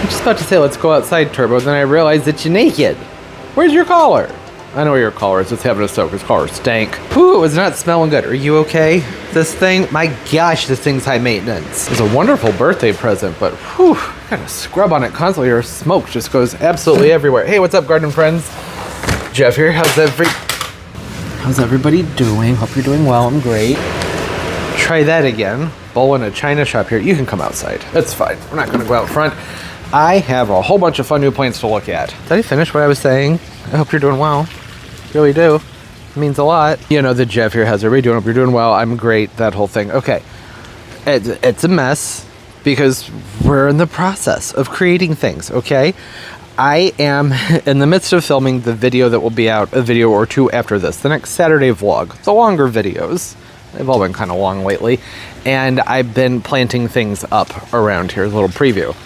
I'm just about to say, let's go outside, Turbo, then I realized that you're naked. Where's your collar? I know where your collar is. It's having a soak. His collar stank. Ooh, it was not smelling good. Are you okay? This thing, my gosh, this thing's high maintenance. It's a wonderful birthday present, but whew, gotta scrub on it constantly or smoke just goes absolutely everywhere. Hey, what's up, garden friends? Jeff here. How's everybody doing? Hope you're doing well. I'm great. Try that again. Bowl in a china shop here. You can come outside. That's fine. We're not gonna go out front. I have a whole bunch of fun new plants to look at. Did I finish what I was saying? I hope you're doing well. Really do. It means a lot. You know, the Jeff here, how's everybody doing? Hope you're doing well. I'm great. That whole thing. Okay. It's a mess because we're in the process of creating things, okay? I am in the midst of filming the video that will be out a video or two after this. The next Saturday vlog. The longer videos. They've all been kind of long lately. And I've been planting things up around here. A little preview.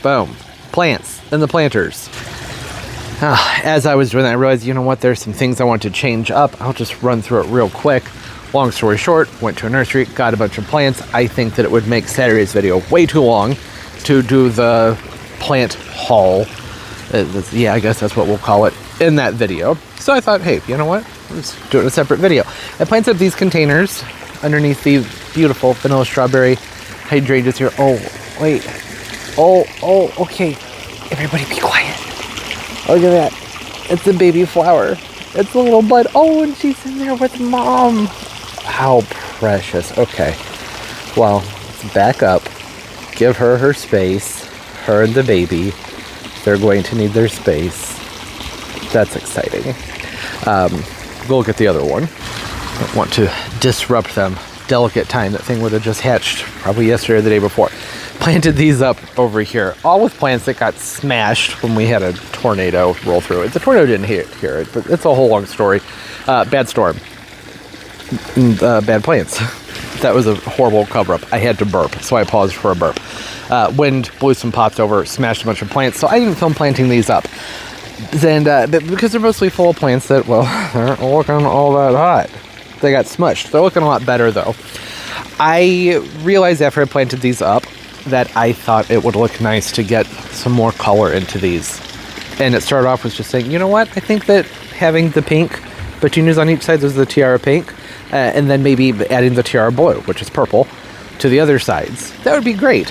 Boom. Plants in the planters. As I was doing that, I realized, you know what, there's some things I want to change up. I'll just run through it real quick. Long story short, went to a nursery, got a bunch of plants. I think that it would make Saturday's video way too long to do the plant haul. Yeah, I guess that's what we'll call it in that video. So I thought, hey, you know what? Let's do it in a separate video. I planted these containers underneath the beautiful vanilla strawberry hydrangeas here. Oh, wait. Oh, okay. Everybody be quiet. Look at that. It's a baby flower. It's a little bud. Oh, and she's in there with mom. How precious. Okay. Well, let's back up. Give her her space. Her and the baby. They're going to need their space. That's exciting. We'll get the other one. Don't want to disrupt them. Delicate time. That thing would have just hatched probably yesterday or the day before. Planted these up over here, all with plants that got smashed when we had a tornado roll through it. The tornado didn't hit here, but it's a whole long story. Bad storm. Bad plants. That was a horrible cover-up. I had to burp, so I paused for a burp. Wind blew some pots over, smashed a bunch of plants, so I didn't film planting these up. And because they're mostly full of plants that, well, aren't looking all that hot. They got smushed. They're looking a lot better, though. I realized after I planted these up that I thought it would look nice to get some more color into these. And it started off with just saying, you know what? I think that having the pink petunias on each side, there's the tiara pink, and then maybe adding the tiara blue, which is purple, to the other sides. That would be great.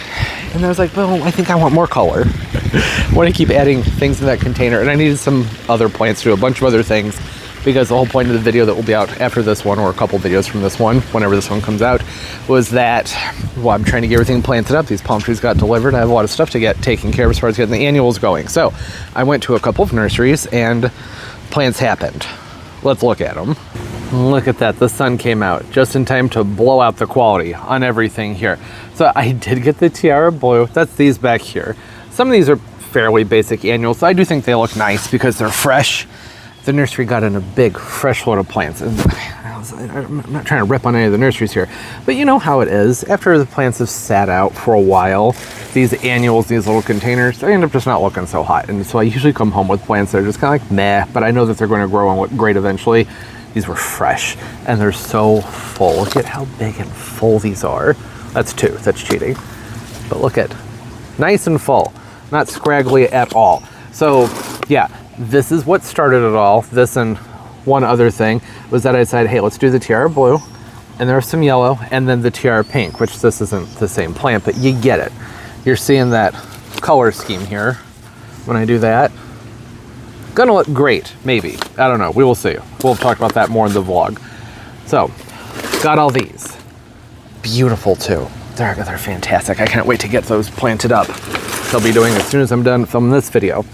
And I was like, well, I think I want more color. I want to keep adding things in that container. And I needed some other plants to do a bunch of other things, because the whole point of the video that will be out after this one, or a couple videos from this one, whenever this one comes out, was that, well, I'm trying to get everything planted up. These palm trees got delivered. I have a lot of stuff to get taken care of as far as getting the annuals going. So I went to a couple of nurseries and plants happened. Let's look at them. Look at that. The sun came out just in time to blow out the quality on everything here. So I did get the tiara blue. That's these back here. Some of these are fairly basic annuals. So I do think they look nice because they're fresh. The nursery got in a big fresh load of plants, and I'm not trying to rip on any of the nurseries here, but you know how it is. After the plants have sat out for a while, these annuals, these little containers, they end up just not looking so hot. And so I usually come home with plants that are just kind of like meh, but I know that they're going to grow and look great eventually. These were fresh and they're so full. Look at how big and full these are. That's two. That's cheating. But look at, nice and full, not scraggly at all. So yeah. This is what started it all. This and one other thing was that I decided, hey, let's do the tiara blue, and there's some yellow, and then the tiara pink, which this isn't the same plant, but you get it. You're seeing that color scheme here. When I do that, gonna look great, maybe. I don't know, we will see. We'll talk about that more in the vlog. So, got all these. Beautiful too. They're fantastic. I can't wait to get those planted up. I'll be doing as soon as I'm done filming this video.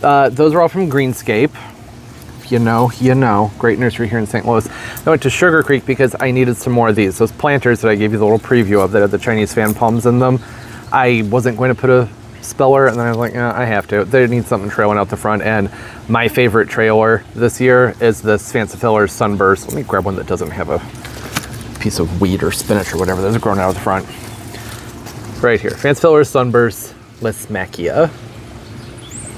Those are all from Greenscape. You know, great nursery here in St. Louis. I went to Sugar Creek because I needed some more of these. Those planters that I gave you the little preview of that had the Chinese fan palms in them. I wasn't going to put a speller, and then I was like, yeah, I have to. They need something trailing out the front, and my favorite trailer this year is this Fancifiller Sunburst. Let me grab one that doesn't have a piece of wheat or spinach or whatever that's growing out of the front. Right here, Fancifiller Sunburst Lismachia.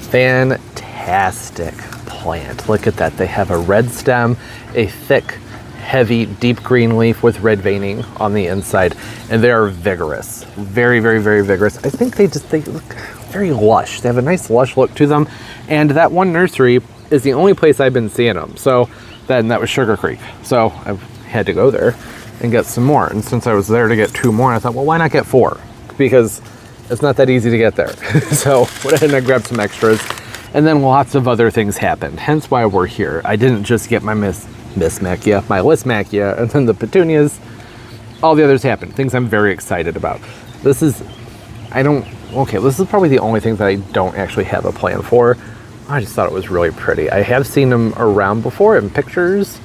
Fantastic plant. Look at that. They have a red stem, a thick heavy, deep green leaf with red veining on the inside, and they are vigorous. Very, very, very vigorous. I think they look very lush. They have a nice lush look to them, and that one nursery is the only place I've been seeing them. So then that was Sugar Creek. So I had to go there and get some more. And since I was there to get 2 more, I thought, well, why not get 4? Because it's not that easy to get there. So went ahead and I grabbed some extras. And then lots of other things happened, hence why we're here. I didn't just get my my Listmachia, and then the Petunias. All the others happened, things I'm very excited about. This is probably the only thing that I don't actually have a plan for. I just thought it was really pretty. I have seen them around before in pictures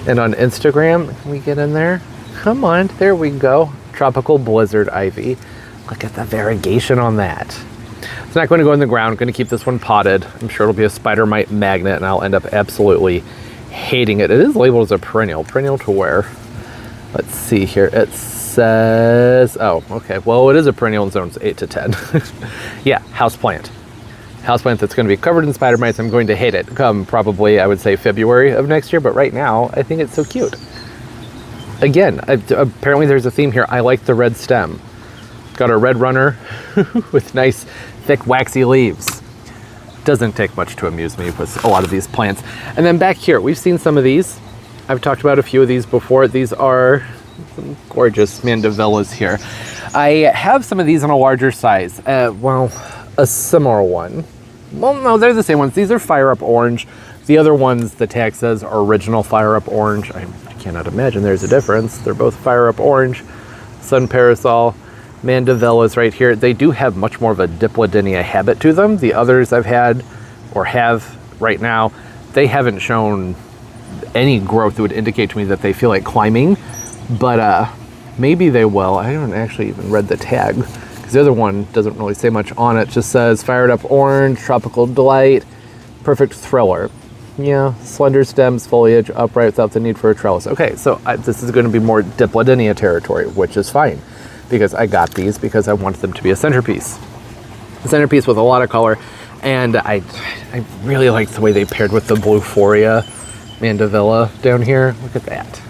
and on Instagram. Can we get in there? Come on, there we go. Tropical Blizzard Ivy. Look at the variegation on that. It's not going to go in the ground. I'm going to keep this one potted. I'm sure it'll be a spider mite magnet, and I'll end up absolutely hating it. It is labeled as a perennial to where? Let's see here. It says, oh, okay. Well, it is a perennial in zones 8 to 10. Yeah, houseplant. Houseplant that's going to be covered in spider mites. I'm going to hate it come probably, I would say, February of next year. But right now, I think it's so cute. Again, apparently there's a theme here. I like the red stem. Got a red runner with nice, thick, waxy leaves. Doesn't take much to amuse me with a lot of these plants. And then back here, we've seen some of these. I've talked about a few of these before. These are some gorgeous Mandillas here. I have some of these in a larger size. Well, a similar one. Well, no, they're the same ones. These are Fire Up Orange. The other ones, the tag says Original Fire Up Orange. I cannot imagine there's a difference. They're both Fire Up Orange. Sun Parasol. Mandillas right here. They do have much more of a Diplodynia habit to them. The others I've had or have right now, they haven't shown any growth that would indicate to me that they feel like climbing, but maybe they will. I haven't actually even read the tag because the other one doesn't really say much on it. It just says Fired Up Orange, Tropical Delight, Perfect Thriller. Yeah, slender stems, foliage, upright without the need for a trellis. Okay, so this is going to be more Diplodynia territory, which is fine, because I got these because I wanted them to be a centerpiece. A centerpiece with a lot of color, and I really like the way they paired with the Bluephoria Mandevilla down here. Look at that.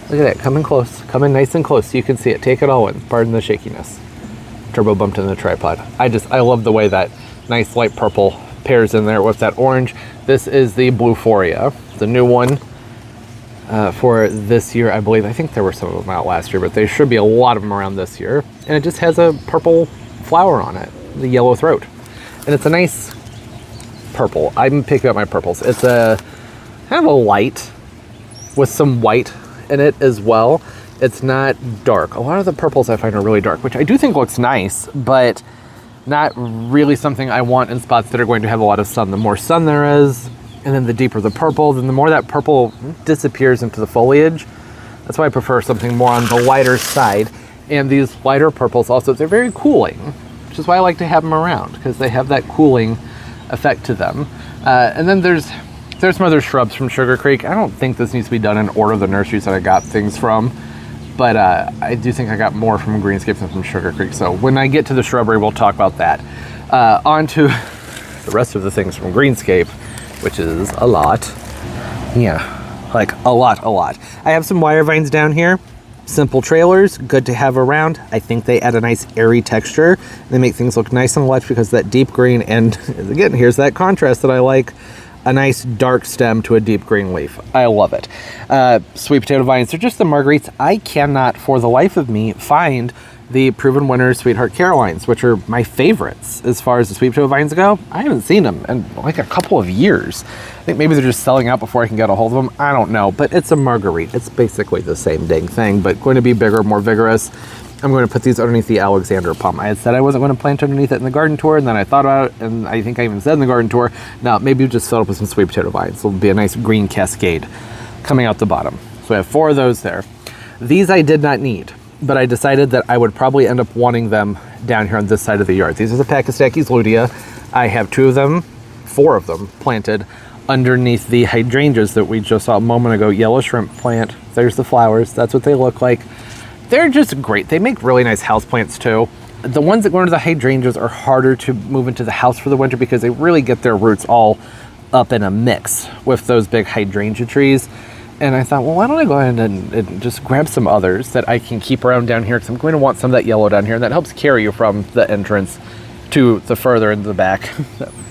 Look at that, coming close, coming nice and close so you can see it. Take it all in, pardon the shakiness. Turbo bumped in the tripod. I love the way that nice light purple pairs in there with that orange. This is the Bluephoria, the new one. For this year, I believe. I think there were some of them out last year, but there should be a lot of them around this year. And it just has a purple flower on it, the yellow throat. And it's a nice purple. I'm picking up my purples. It's a kind of a light with some white in it as well. It's not dark. A lot of the purples I find are really dark, which I do think looks nice, but not really something I want in spots that are going to have a lot of sun. The more sun there is, and then the deeper the purple, then the more that purple disappears into the foliage. That's why I prefer something more on the lighter side. And these lighter purples also, they're very cooling, which is why I like to have them around, because they have that cooling effect to them. And then there's some other shrubs from Sugar Creek. I don't think this needs to be done in order of the nurseries that I got things from, but I do think I got more from Greenscape than from Sugar Creek. So when I get to the shrubbery, we'll talk about that. On to the rest of the things from Greenscape, which is a lot. Yeah, like a lot. I have some wire vines down here. Simple trailers, good to have around. I think they add a nice airy texture. They make things look nice and lush because that deep green, and again, here's that contrast that I like. A nice dark stem to a deep green leaf. I love it. Sweet potato vines, they're just the Marguerites. I cannot, for the life of me, find the Proven Winners Sweetheart Carolines, which are my favorites as far as the sweet potato vines go. I haven't seen them in like a couple of years. I think maybe they're just selling out before I can get a hold of them. I don't know, but it's a Marguerite. It's basically the same dang thing, but going to be bigger, more vigorous. I'm going to put these underneath the Alexander palm. I had said I wasn't going to plant underneath it in the garden tour, and then I thought about it, and I think I even said in the garden tour, no, maybe just fill it up with some sweet potato vines. It'll be a nice green cascade coming out the bottom. So I have 4 of those there. These I did not need, but I decided that I would probably end up wanting them down here on this side of the yard. These are the Packistakis Ludia. I have 2 of them, 4 of them planted underneath the hydrangeas that we just saw a moment ago. Yellow shrimp plant. There's the flowers. That's what they look like. They're just great. They make really nice houseplants too. The ones that go into the hydrangeas are harder to move into the house for the winter because they really get their roots all up in a mix with those big hydrangea trees. And I thought, well, why don't I go ahead and just grab some others that I can keep around down here, because I'm going to want some of that yellow down here, and that helps carry you from the entrance to the further into the back.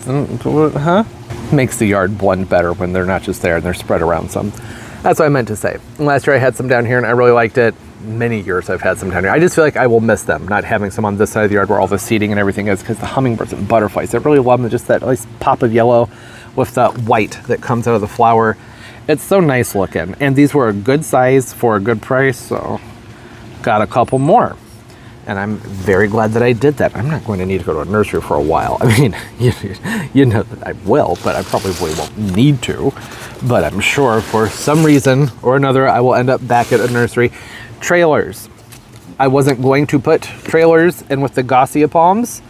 Huh? Makes the yard blend better when they're not just there and they're spread around some. That's what I meant to say. Last year I had some down here and I really liked it. Many years I've had some down here. I just feel like I will miss them, not having some on this side of the yard where all the seating and everything is, because the hummingbirds and butterflies, I really love them. Just that nice pop of yellow with the white that comes out of the flower. It's so nice looking. And these were a good size for a good price, so got a couple more. And I'm very glad that I did that. I'm not going to need to go to a nursery for a while. I mean, you know that I will, but I probably won't need to. But I'm sure for some reason or another, I will end up back at a nursery. Trailers. I wasn't going to put trailers in with the Gossia palms.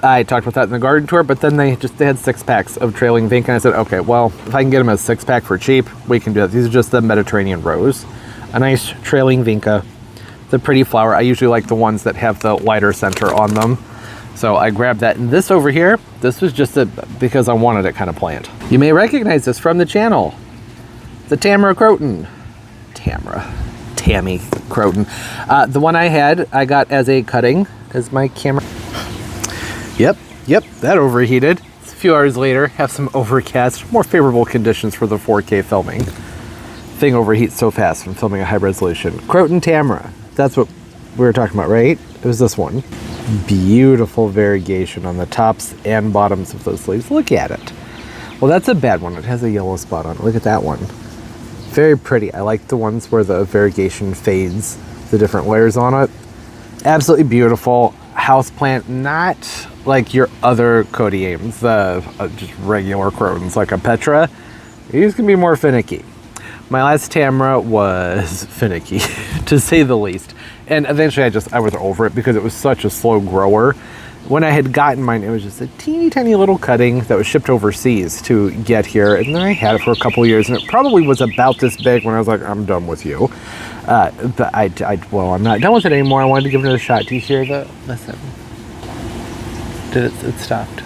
I talked about that in the garden tour, but then they had 6-packs of trailing vinca, and I said, okay, well, if I can get them as 6-pack for cheap, we can do that. These are just the Mediterranean rose. A nice trailing vinca. The pretty flower. I usually like the ones that have the lighter center on them. So I grabbed that. And this over here, this was just because I wanted it kind of plant. You may recognize this from the channel. The Tamara Crotin. Tammy Crotin. The one I had, I got as a cutting, as my camera. Yep, that overheated. A few hours later, have some overcast, more favorable conditions for the 4K filming. Thing overheats so fast when filming a high resolution. Crotin Tamara. That's what we were talking about, right? It was this one. Beautiful variegation on the tops and bottoms of those leaves. Look at it. Well, that's a bad one. It has a yellow spot on it. Look at that one. Very pretty. I like the ones where the variegation fades, the different layers on it. Absolutely beautiful. Houseplant, not like your other Codiames, the just regular Crotons like a Petra. These can be more finicky. My last Tamara was finicky, to say the least. And eventually I was over it because it was such a slow grower. When I had gotten mine, it was just a teeny tiny little cutting that was shipped overseas to get here. And then I had it for a couple years, and it probably was about this big when I was like, I'm done with you. But well, I'm not done with it anymore. I wanted to give it another shot. Do you hear the, listen. It stopped.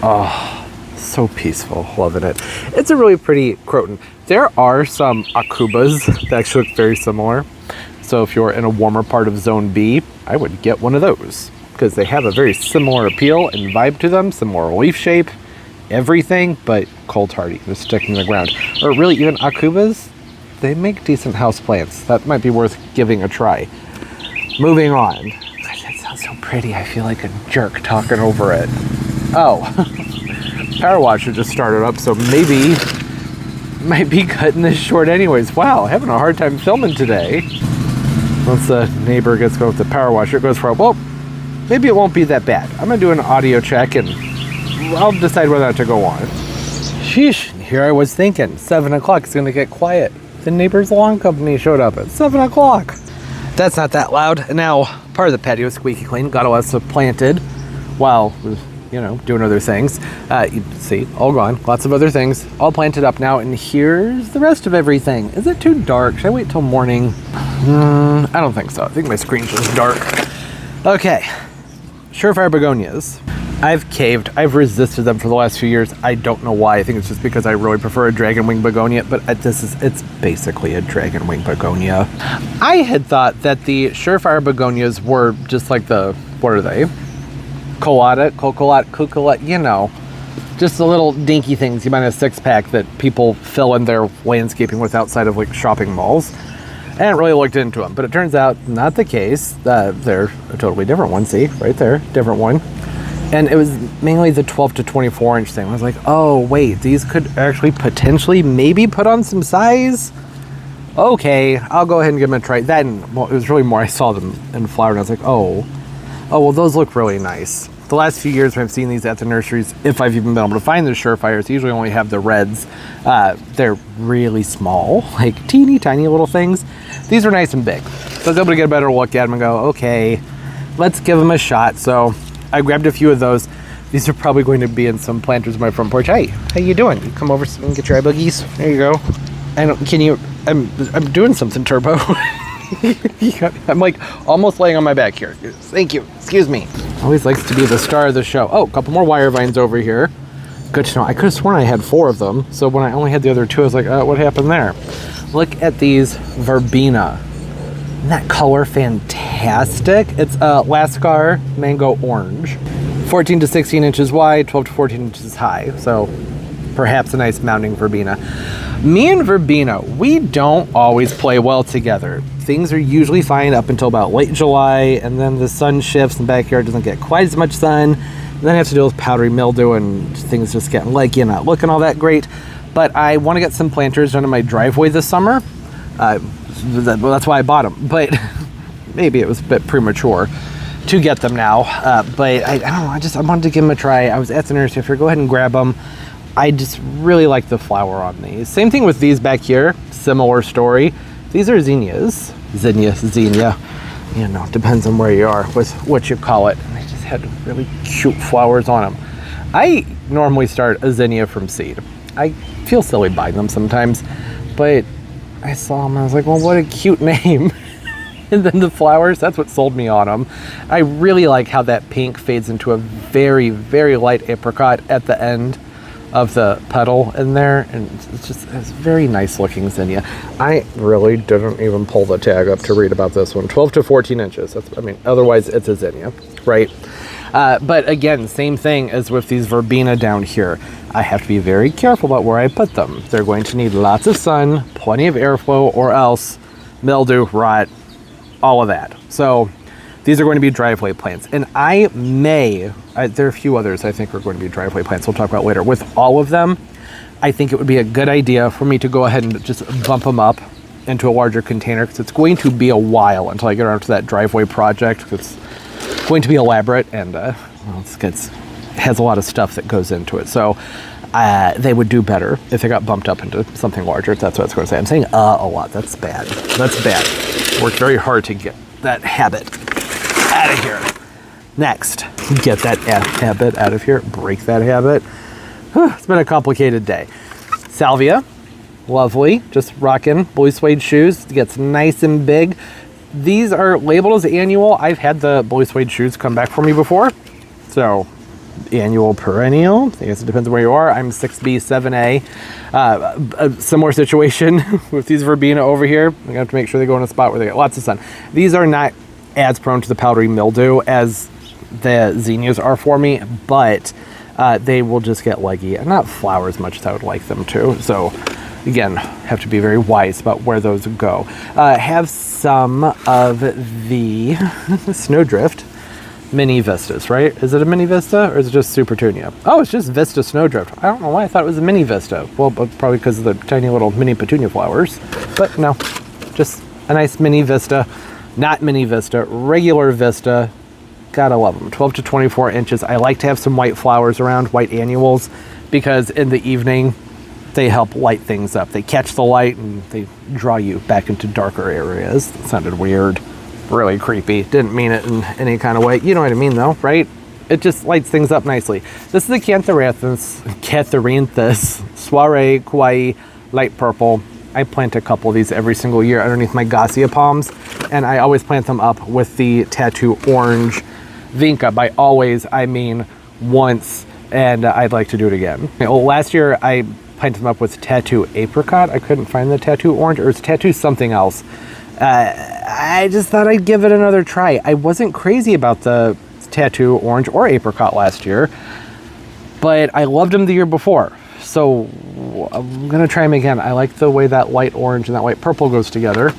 Oh. So peaceful, loving it. It's a really pretty Croton. There are some Akubas that actually look very similar. So if you're in a warmer part of Zone B, I would get one of those because they have a very similar appeal and vibe to them, similar leaf shape, everything, but cold hardy, just sticking to the ground. Or really even Akubas, they make decent house plants. That might be worth giving a try. Moving on. Gosh, that sounds so pretty. I feel like a jerk talking over it. Oh. Power washer just started up, so maybe might be cutting this short anyways. Wow, having a hard time filming today. Once the neighbor gets going with the power washer, it goes for, well, maybe it won't be that bad. I'm gonna do an audio check and I'll decide whether or not to go on. Sheesh, here I was thinking, 7 o'clock is gonna get quiet. The neighbor's lawn company showed up at 7 o'clock. That's not that loud. And now, part of the patio is squeaky clean. Got all that stuff planted while doing other things. You see, all gone. Lots of other things. All planted up now, and here's the rest of everything. Is it too dark? Should I wait till morning? I don't think so. I think my screen's just dark. Okay. Surefire Begonias. I've caved. I've resisted them for the last few years. I don't know why. I think it's just because I really prefer a dragon wing begonia, but it's basically a dragon wing begonia. I had thought that the Surefire Begonias were just like what are they? Cocolette, just the little dinky things you buy in a 6-pack that people fill in their landscaping with outside of like shopping malls. I hadn't really looked into them, but it turns out not the case. They're a totally different one. See, right there, different one. And it was mainly the 12 to 24 inch thing. I was like, oh wait, these could actually potentially maybe put on some size. Okay, I'll go ahead and give them a try. Then, well, it was really more I saw them in flower and I was like, oh, well, those look really nice. The last few years when I've seen these at the nurseries, if I've even been able to find the Surefires, they usually only have the reds. They're really small, like teeny tiny little things. These are nice and big. So I was able to get a better look at them and go, okay, let's give them a shot. So I grabbed a few of those. These are probably going to be in some planters on my front porch. Hey, how you doing? You come over and get your eye boogies. There you go. I'm doing something, Turbo. I'm like almost laying on my back here. Thank you. Excuse me. Always likes to be the star of the show. Oh, a couple more wire vines over here. Good to know. I could have sworn I had 4 of them. So when I only had the other 2, I was like, what happened there? Look at these verbena. Isn't that color fantastic? It's Lascar Mango Orange. 14 to 16 inches wide, 12 to 14 inches high. So perhaps a nice mounting verbena. Me and verbena, we don't always play well together. Things are usually fine up until about late July, and then the sun shifts and the backyard doesn't get quite as much sun. Then I have to deal with powdery mildew and things just getting leggy and not looking all that great. But I want to get some planters done in my driveway this summer. That's why I bought them. But maybe it was a bit premature to get them now. But I don't know, I wanted to give them a try. I was at the nursery fair, go ahead and grab them. I just really like the flower on these. Same thing with these back here, similar story. These are zinnias. Zinnia. You know, depends on where you are with what you call it. And they just had really cute flowers on them. I normally start a zinnia from seed. I feel silly buying them sometimes, but I saw them and I was like, well, what a cute name. And then the flowers, that's what sold me on them. I really like how that pink fades into a very, very light apricot at the end of the petal in there, and it's very nice looking zinnia. I really didn't even pull the tag up to read about this one. 12 to 14 inches. Otherwise it's a zinnia, right? But again, same thing as with these verbena down here. I have to be very careful about where I put them. They're going to need lots of sun, plenty of airflow, or else mildew, rot, all of that. So these are going to be driveway plants. And there are a few others I think are going to be driveway plants we'll talk about later. With all of them, I think it would be a good idea for me to go ahead and just bump them up into a larger container, because it's going to be a while until I get around to that driveway project. It's going to be elaborate, and it has a lot of stuff that goes into it. So they would do better if they got bumped up into something larger. That's what I was going to say. I'm saying a lot. That's bad. That's bad. Worked very hard to get that habit out of here. Next, get that habit out of here. Break that habit. It's been a complicated day. Salvia, lovely. Just rocking blue suede shoes. It gets nice and big. These are labeled as annual. I've had the blue suede shoes come back for me before. So annual, perennial. I guess it depends on where you are. I'm 6B, 7A. A similar situation with these verbena over here. I'm gonna have to make sure they go in a spot where they get lots of sun. These are not as prone to the powdery mildew as the zinnias are for me, but they will just get leggy and not flower as much as I would like them to. So again, have to be very wise about where those go. Have some of the Snowdrift mini vistas, right? Is it a mini vista or is it just Petunia? Oh, it's just Vista Snowdrift. I don't know why I thought it was a mini vista. Well, probably because of the tiny little mini Petunia flowers. But no, just a nice mini vista. Not mini vista, regular vista. Gotta love them. 12 to 24 inches. I like to have some white flowers around, white annuals, because in the evening they help light things up. They catch the light and they draw you back into darker areas. That sounded weird. Really creepy. Didn't mean it in any kind of way. You know what I mean though, right? It just lights things up nicely. This is the Catharanthus Soiree Kawaii Light Purple. I plant a couple of these every single year underneath my Gossia palms, and I always plant them up with the Tattoo Orange Vinca. By always, I mean once, and I'd like to do it again. Well, last year I planted them up with Tattoo Apricot. I couldn't find the Tattoo Orange, or it's Tattoo something else. I just thought I'd give it another try. I wasn't crazy about the Tattoo Orange or Apricot last year, but I loved them the year before. So I'm gonna try them again. I like the way that light orange and that light purple goes together,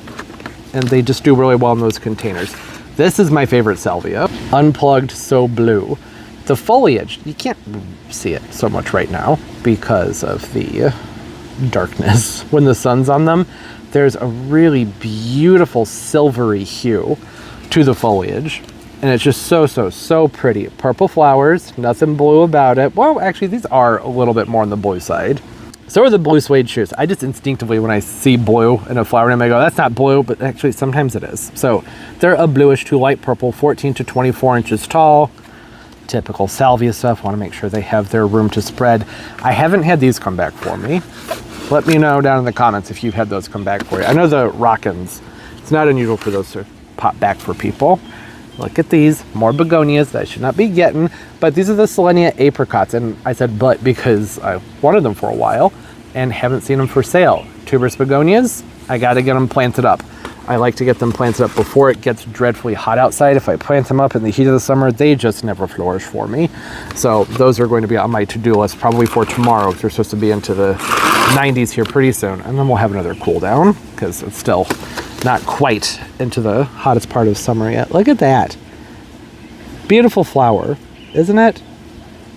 and they just do really well in those containers. This is my favorite Salvia. Unplugged So Blue. The foliage, you can't see it so much right now because of the darkness. When the sun's on them, there's a really beautiful silvery hue to the foliage, and it's just so pretty. Purple flowers, nothing blue about it. Well, actually these are a little bit more on the blue side. So are the blue suede shoes. I just instinctively, when I see blue in a flower name, I go, that's not blue, but actually sometimes it is. So they're a bluish to light purple, 14 to 24 inches tall. Typical Salvia stuff. Want to make sure they have their room to spread. I haven't had these come back for me. Let me know down in the comments if you've had those come back for you. I know the Rockins, it's not unusual for those to pop back for people. look at these, more begonias that I should not be getting, but these are the Selenia apricots, and I said but because I wanted them for a while and haven't seen them for sale. Tuberous begonias, I gotta get them planted up. I like to get them planted up before it gets dreadfully hot outside. If I plant them up in the heat of the summer, they just never flourish for me. So those are going to be on my to-do list probably for tomorrow, because they're supposed to be into the 90s here pretty soon. And then we'll have another cool down, because it's still not quite into the hottest part of summer yet. Look at that. Beautiful flower, isn't it?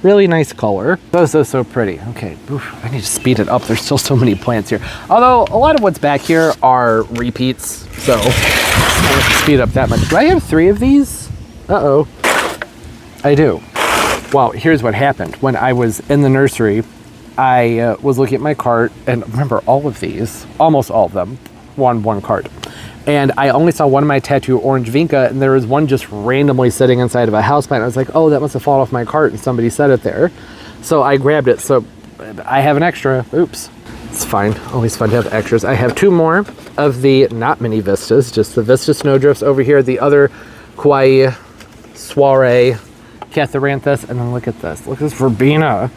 Really nice color. So pretty. Okay, oof, I need to speed it up. There's still so many plants here. Although a lot of what's back here are repeats, so I don't have to speed up that much. Do I have 3 of these? Uh-oh. I do. Well, here's what happened. When I was in the nursery, I was looking at my cart, and remember all of these, almost all of them, one cart. And I only saw one of my tattoo orange vinca, and there was one just randomly sitting inside of a houseplant. I was like, oh, that must have fallen off my cart, and somebody set it there. So I grabbed it. So I have an extra. Oops. It's fine. Always fun to have extras. I have 2 more of the not mini vistas, just the Vista Snowdrifts over here. The other Kauai Soiree Catharanthus. And then look at this. Look at this verbena.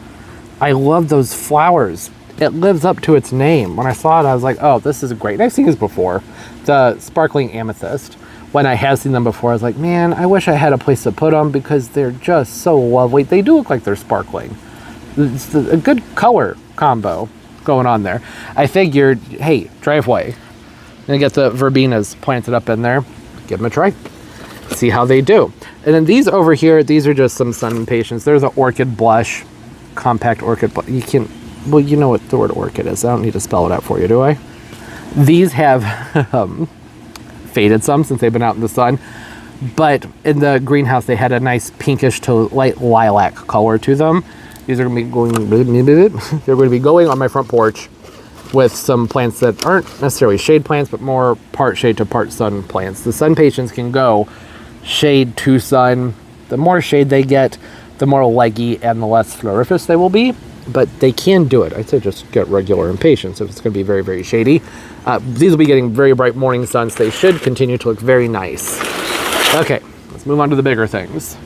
I love those flowers. It lives up to its name. When I saw it, I was like, oh, this is great. And I've seen this before. The sparkling amethyst. When I have seen them before, I was like, man, I wish I had a place to put them because they're just so lovely. They do look like they're sparkling. It's a good color combo going on there. I figured, hey, driveway. I'm gonna get the verbenas planted up in there. Give them a try. See how they do. And then these over here, these are just some sun impatiens. There's an orchid blush, compact orchid blush. You can, well, you know what the word orchid is. I don't need to spell it out for you, do I? These have faded some since they've been out in the sun, but in the greenhouse they had a nice pinkish to light lilac color to them. These are going to be going, they're going to be going on my front porch with some plants that aren't necessarily shade plants, but more part shade to part sun plants. The sun patients can go shade to sun. The more shade they get, the more leggy and the less floriferous they will be. But they can do it. I'd say just get regular impatiens if it's going to be very, very shady. These will be getting very bright morning sun, so they should continue to look very nice. Okay, let's move on to the bigger things.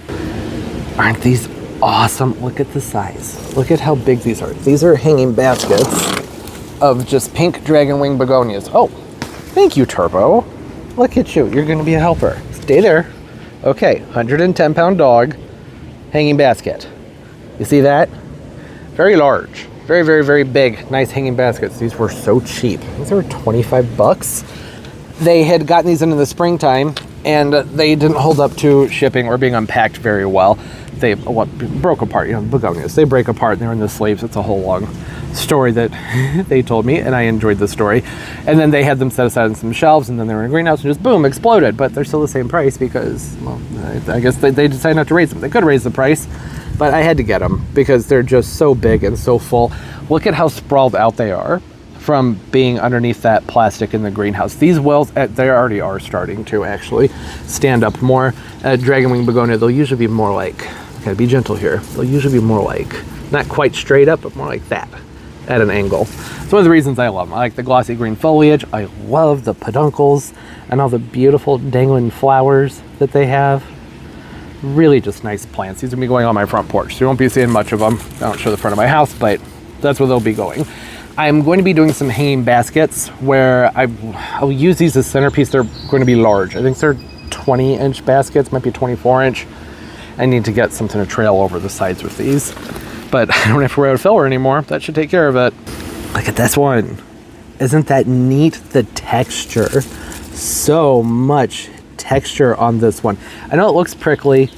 Aren't these awesome? Look at the size. Look at how big these are. These are hanging baskets of just pink dragon wing begonias. Oh, thank you, Turbo. Look at you. You're going to be a helper. Stay there. Okay, 110-pound dog hanging basket. You see that? Very large, very, very, very big, nice hanging baskets. These were so cheap. These were 25 bucks. They had gotten these into the springtime and they didn't hold up to shipping or being unpacked very well. They broke apart, you know, begonias. They break apart and they're in the sleeves. It's a whole long story that they told me, and I enjoyed the story. And then they had them set aside on some shelves, and then they were in a greenhouse and just boom, exploded. But they're still the same price because, well, I guess they decided not to raise them. They could raise the price, but I had to get them because they're just so big and so full. Look at how sprawled out they are from being underneath that plastic in the greenhouse. These wells, they already are starting to actually stand up more. Dragonwing begonia, they'll usually be more like, gotta be gentle here, they'll usually be more like, not quite straight up, but more like that, at an angle. It's one of the reasons I love them. I like the glossy green foliage. I love the peduncles and all the beautiful dangling flowers that they have. Really just nice plants. These are gonna be going on my front porch, so you won't be seeing much of them. I don't show the front of my house, but that's where they'll be going. I'm going to be doing some hanging baskets where I'll use these as centerpiece. They're going to be large. I think they're 20-inch baskets, might be 24-inch. I need to get something to trail over the sides with these, but I don't have to wear a filler anymore. That should take care of it. Look at this one. Isn't that neat? The texture. So much texture on this one. I know it looks prickly.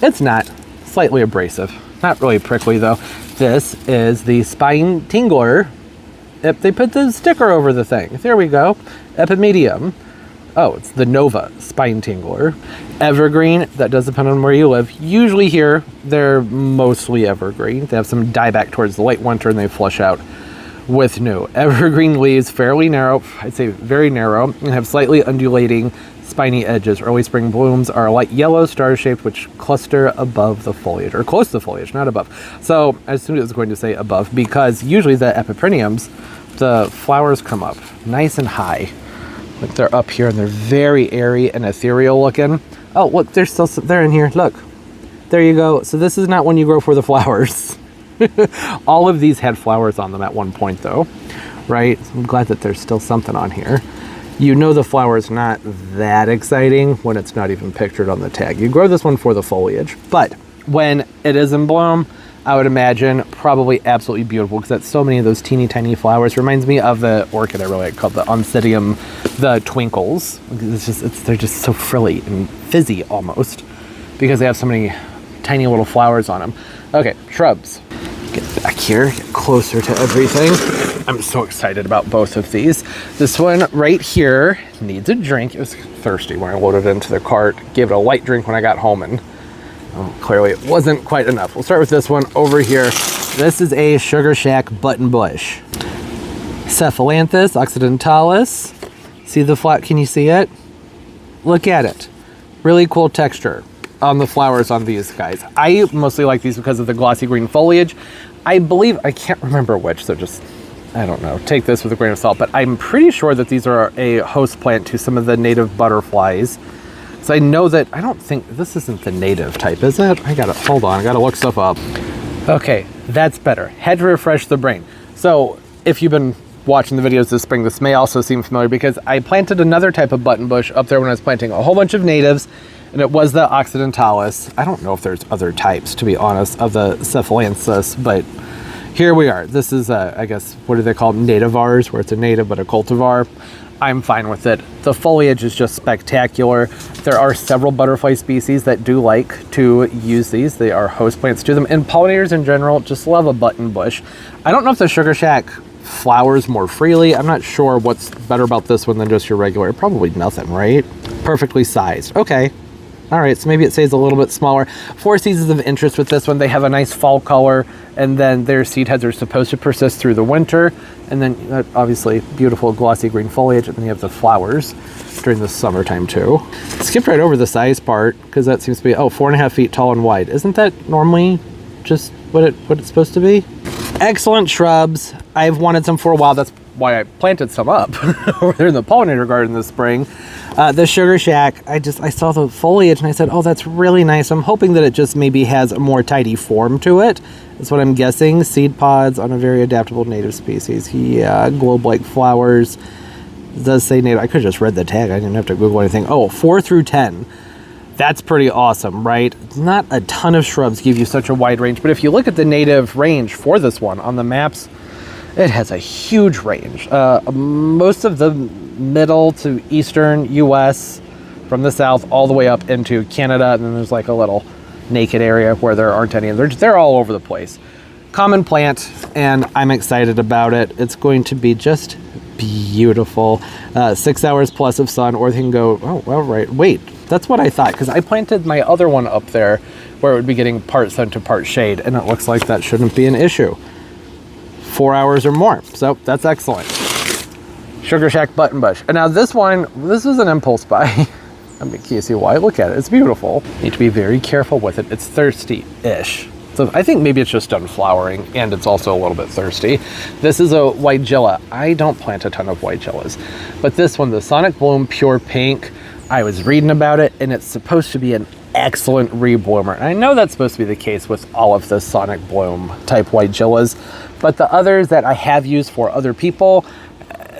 It's not. Slightly abrasive. Not really prickly though. This is the Spine Tingler. If they put the sticker over the thing. There we go. Epimedium. Oh, it's the Nova Spine Tingler. Evergreen, that does depend on where you live. Usually here, they're mostly evergreen. They have some dieback towards the late winter and they flush out with new. Evergreen leaves, fairly narrow, I'd say very narrow, and have slightly undulating spiny edges. Early spring blooms are light yellow, star-shaped, which cluster above the foliage, or close to the foliage, not above. So I assumed it was going to say above, because usually the epipriniums, the flowers come up nice and high. Like they're up here and they're very airy and ethereal looking. Oh, look, there's still some, they're in here. Look, there you go. So this is not one you grow for the flowers. All of these had flowers on them at one point though, right? So I'm glad that there's still something on here. You know the flower's not that exciting when it's not even pictured on the tag. You grow this one for the foliage, but when it is in bloom, I would imagine probably absolutely beautiful because that's so many of those teeny tiny flowers. Reminds me of the orchid I really like called the Oncidium, the Twinkles. They're just so frilly and fizzy almost because they have so many tiny little flowers on them. Okay, shrubs. Get back here, get closer to everything. I'm so excited about both of these. This one right here needs a drink. It was thirsty when I loaded it into the cart. Gave it a light drink when I got home, and clearly it wasn't quite enough. We'll start with this one over here. This is a Sugar Shack button bush. Cephalanthus occidentalis. See the flat, can you see it? Look at it. Really cool texture on the flowers on these guys. I mostly like these because of the glossy green foliage. I believe, I can't remember which, so just, I don't know, take this with a grain of salt, but I'm pretty sure that these are a host plant to some of the native butterflies. So I know that, I don't think, this isn't the native type, is it? Hold on, I gotta look stuff up. Okay, that's better. Had to refresh the brain. So if you've been watching the videos this spring, this may also seem familiar because I planted another type of button bush up there when I was planting a whole bunch of natives, and it was the occidentalis. I don't know if there's other types, to be honest, of the cephalanthus, but here we are. This is, I guess, what do they call them? Nativars, where it's a native but a cultivar. I'm fine with it. The foliage is just spectacular. There are several butterfly species that do like to use these. They are host plants to them, and pollinators in general just love a button bush. I don't know if the Sugar Shack flowers more freely. I'm not sure what's better about this one than just your regular. Probably nothing, right? Perfectly sized. Okay. All right, so maybe it stays a little bit smaller. 4 seasons of interest with this one. They have a nice fall color, and then their seed heads are supposed to persist through the winter. And then obviously beautiful glossy green foliage, and then you have the flowers during the summertime too. Skipped right over the size part because that seems to be, 4.5 feet tall and wide. Isn't that normally just what it's supposed to be? Excellent shrubs. I've wanted some for a while. That's why I planted some up over there in the pollinator garden this spring. The Sugar Shack, I saw the foliage and I said, oh, that's really nice. I'm hoping that it just maybe has a more tidy form to it. That's what I'm guessing. Seed pods on a very adaptable native species. Yeah, globe-like flowers. It does say native. I could have just read the tag. I didn't have to Google anything. 4 through 10. That's pretty awesome, right? Not a ton of shrubs give you such a wide range, but if you look at the native range for this one on the maps, it has a huge range. Most of the middle to eastern US, from the south all the way up into Canada, and then there's like a little naked area where there aren't any. They're all over the place. Common plant, and I'm excited about it. It's going to be just beautiful. 6 hours plus of sun, or they can go, oh, well, right, wait, that's what I thought, because I planted my other one up there where it would be getting part sun to part shade, and it looks like that shouldn't be an issue. 4 hours or more, so that's excellent. Sugar Shack button bush. And now this one, this was an impulse buy. I mean, can you see why? Look at it, it's beautiful. Need to be very careful with it. It's thirsty-ish. So I think maybe it's just done flowering, and it's also a little bit thirsty. This is a Weigela. I don't plant a ton of Weigelas, but this one, the Sonic Bloom Pure Pink, I was reading about it, and it's supposed to be an excellent rebloomer. And I know that's supposed to be the case with all of the Sonic Bloom type Weigelas, but the others that I have used for other people,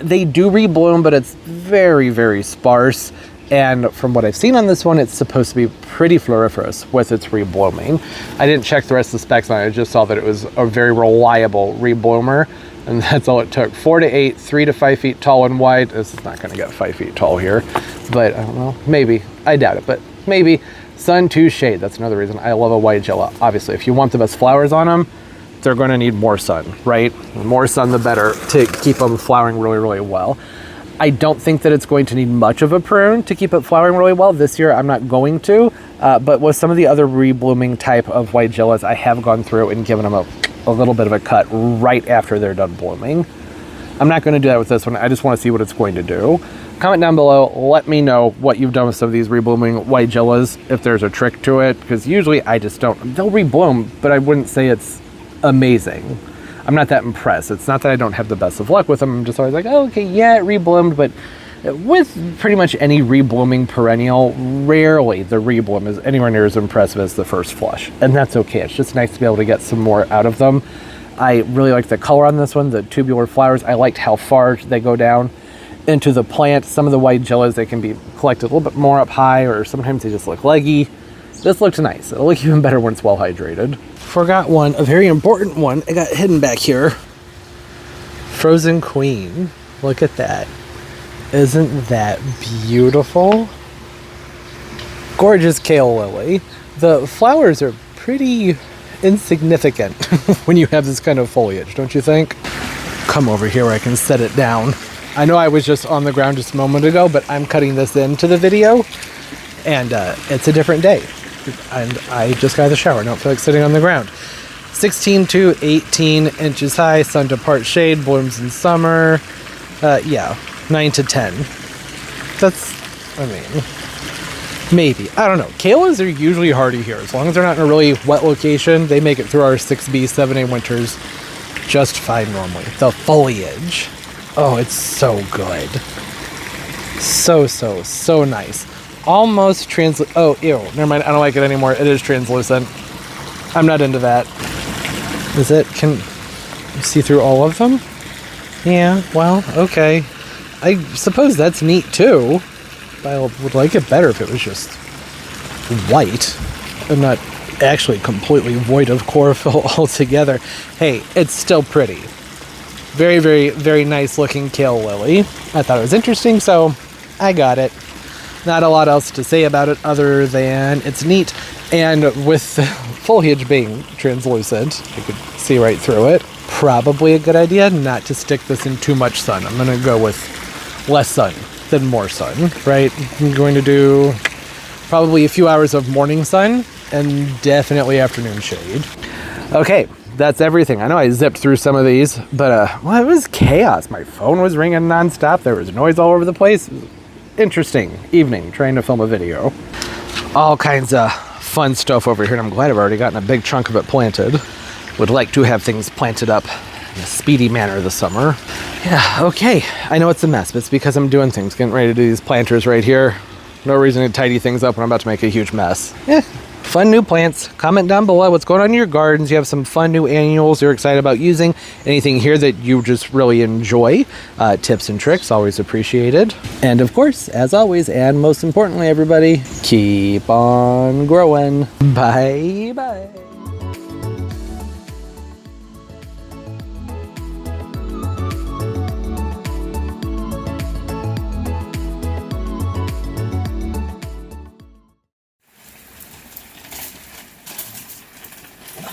they do rebloom, but it's very, very sparse. And from what I've seen on this one, it's supposed to be pretty floriferous with its reblooming. I didn't check the rest of the specs on it. I just saw that it was a very reliable rebloomer, and that's all it took. 4 to 8, 3 to 5 feet tall and wide. This is not going to get 5 feet tall here, but I don't know. Maybe. I doubt it, but maybe. Sun to shade. That's another reason I love a Weigela. Obviously, if you want the best flowers on them, they're going to need more sun, right? The more sun, the better to keep them flowering really, really well. I don't think that it's going to need much of a prune to keep it flowering really well. This year, I'm not going to, but with some of the other reblooming type of Weigelas, I have gone through and given them a little bit of a cut right after they're done blooming. I'm not going to do that with this one. I just want to see what it's going to do. Comment down below, let me know what you've done with some of these reblooming Weigelas, if there's a trick to it, because usually I just don't. They'll rebloom, but I wouldn't say it's amazing. I'm not that impressed. It's not that I don't have the best of luck with them. I'm just always like, oh, okay, yeah, it rebloomed, but With pretty much any reblooming perennial, rarely the rebloom is anywhere near as impressive as the first flush. And that's okay. It's just nice to be able to get some more out of them. I really like the color on this one, the tubular flowers. I liked how far they go down into the plant. Some of the white Mandillas, they can be collected a little bit more up high, or sometimes they just look leggy. This looked nice. It'll look even better when it's well hydrated. Forgot one, a very important one. It got hidden back here. Frozen Queen. Look at that. Isn't that beautiful? Gorgeous Kale Lily. The flowers are pretty insignificant when you have this kind of foliage, don't you think? Come over here where I can set it down. I know I was just on the ground just a moment ago, but I'm cutting this into the video, and it's a different day. And I just got out of the shower. I don't feel like sitting on the ground. 16 to 18 inches high, sun to part shade, blooms in summer. Yeah, 9 to 10. That's, I mean, maybe. I don't know. Kalas are usually hardy here. As long as they're not in a really wet location, they make it through our 6B, 7A winters just fine normally. The foliage. Oh, it's so good. So nice. Almost oh, ew. Never mind. I don't like it anymore. It is translucent. I'm not into that. Is it? Can you see through all of them? Yeah, well, okay. I suppose that's neat too. I would like it better if it was just white and not actually completely void of chlorophyll altogether. Hey, it's still pretty. Very nice looking Kale Lily. I thought it was interesting, so I got it. Not a lot else to say about it other than it's neat, and with the foliage being translucent, you could see right through it. Probably a good idea not to stick this in too much sun. I'm gonna go with less sun than more sun, right? I'm going to do probably a few hours of morning sun and definitely afternoon shade. Okay, that's everything. I know I zipped through some of these, but well, it was chaos. My phone was ringing nonstop. There was noise all over the place. Interesting evening trying to film a video. All kinds of fun stuff over here, and I'm glad I've already gotten a big chunk of it planted. Would like to have things planted up in a speedy manner this summer. Yeah, okay. I know it's a mess, but it's because I'm doing things, getting ready to do these planters right here. No reason to tidy things up when I'm about to make a huge mess. Yeah. Fun new plants. Comment down below what's going on in your gardens. You have some fun new annuals you're excited about using. Anything here that you just really enjoy. Tips and tricks, always appreciated. And of course, as always, and most importantly, everybody, keep on growing. Bye-bye.